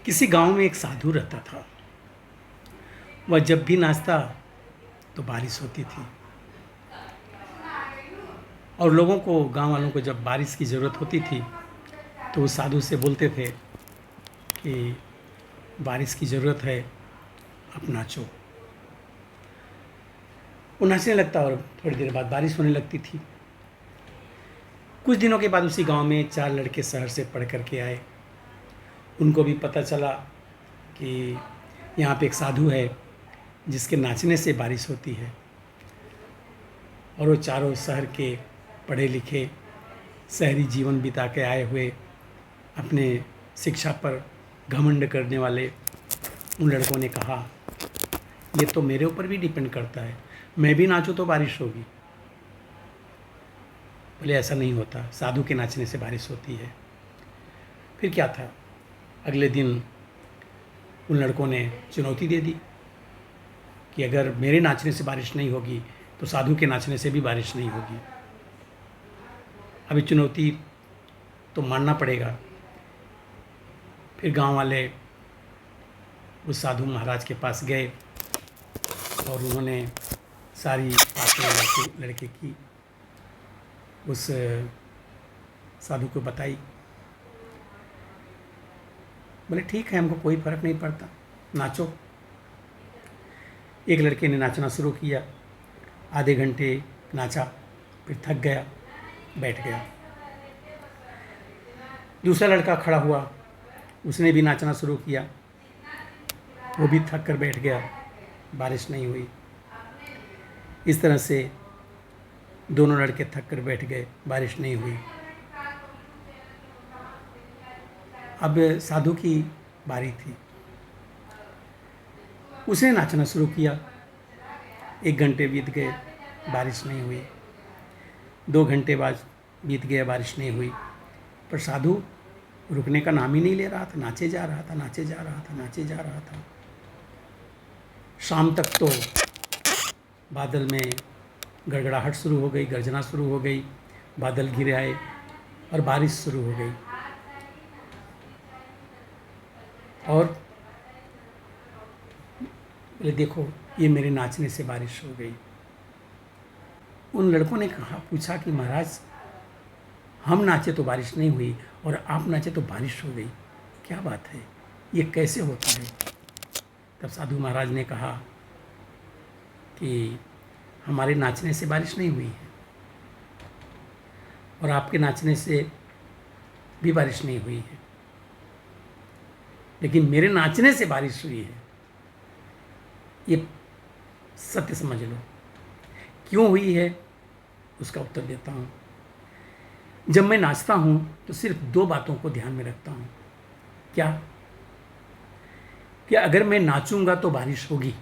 किसी गांव में एक साधु रहता था। वह जब भी नाचता तो बारिश होती थी और लोगों को, गांव वालों को जब बारिश की ज़रूरत होती थी तो उस साधु से बोलते थे कि बारिश की ज़रूरत है, अब नाचो। वो नाचने लगता और थोड़ी देर बाद बारिश होने लगती थी। कुछ दिनों के बाद उसी गांव में 4 लड़के शहर से पढ़ कर के आए। उनको भी पता चला कि यहाँ पे एक साधु है जिसके नाचने से बारिश होती है। और वो चारों शहर के पढ़े लिखे, शहरी जीवन बिता के आए हुए, अपने शिक्षा पर घमंड करने वाले उन लड़कों ने कहा, ये तो मेरे ऊपर भी डिपेंड करता है, मैं भी नाचूं तो बारिश होगी। बोले ऐसा नहीं होता, साधु के नाचने से बारिश होती है। फिर क्या था, अगले दिन उन लड़कों ने चुनौती दे दी कि अगर मेरे नाचने से बारिश नहीं होगी तो साधु के नाचने से भी बारिश नहीं होगी। अभी चुनौती तो मानना पड़ेगा। फिर गांव वाले उस साधु महाराज के पास गए और उन्होंने सारी बातें लड़के की उस साधु को बताई। बोले ठीक है, हमको कोई फ़र्क नहीं पड़ता, नाचो। एक लड़के ने नाचना शुरू किया, आधे घंटे नाचा, फिर थक गया, बैठ गया। दूसरा लड़का खड़ा हुआ, उसने भी नाचना शुरू किया, वो भी थक कर बैठ गया, बारिश नहीं हुई। इस तरह से दोनों लड़के थक कर बैठ गए, बारिश नहीं हुई। अब साधु की बारी थी। उसने नाचना शुरू किया, 1 घंटे बीत गए, बारिश नहीं हुई। 2 घंटे बाद बीत गया, बारिश नहीं हुई। पर साधु रुकने का नाम ही नहीं ले रहा था, नाचे जा रहा था, नाचे जा रहा था, नाचे जा रहा था। शाम तक तो बादल में गड़गड़ाहट शुरू हो गई, गर्जना शुरू हो गई, बादल घिरे आए और बारिश शुरू हो गई। और बोले देखो, ये मेरे नाचने से बारिश हो गई। उन लड़कों ने पूछा कि महाराज, हम नाचे तो बारिश नहीं हुई और आप नाचे तो बारिश हो गई, क्या बात है, ये कैसे होता है? तब साधु महाराज ने कहा कि हमारे नाचने से बारिश नहीं हुई है और आपके नाचने से भी बारिश नहीं हुई है, लेकिन मेरे नाचने से बारिश हुई है, ये सत्य समझ लो। क्यों हुई है उसका उत्तर देता हूँ। जब मैं नाचता हूँ तो सिर्फ 2 बातों को ध्यान में रखता हूँ। क्या? कि अगर मैं नाचूंगा तो बारिश होगी।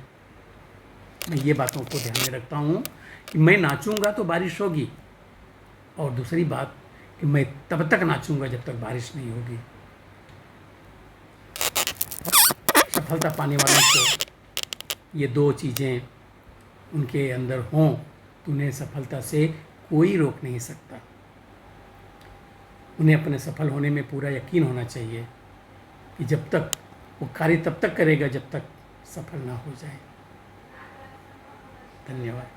मैं ये बातों को ध्यान में रखता हूँ कि मैं नाचूंगा तो बारिश होगी, और दूसरी बात कि मैं तब तक नाचूंगा जब तक बारिश नहीं होगी। सफलता पाने वालों को ये 2 चीज़ें उनके अंदर हों तो उन्हें सफलता से कोई रोक नहीं सकता। उन्हें अपने सफल होने में पूरा यकीन होना चाहिए कि जब तक वो कार्य तब तक करेगा जब तक सफल ना हो जाए। धन्यवाद।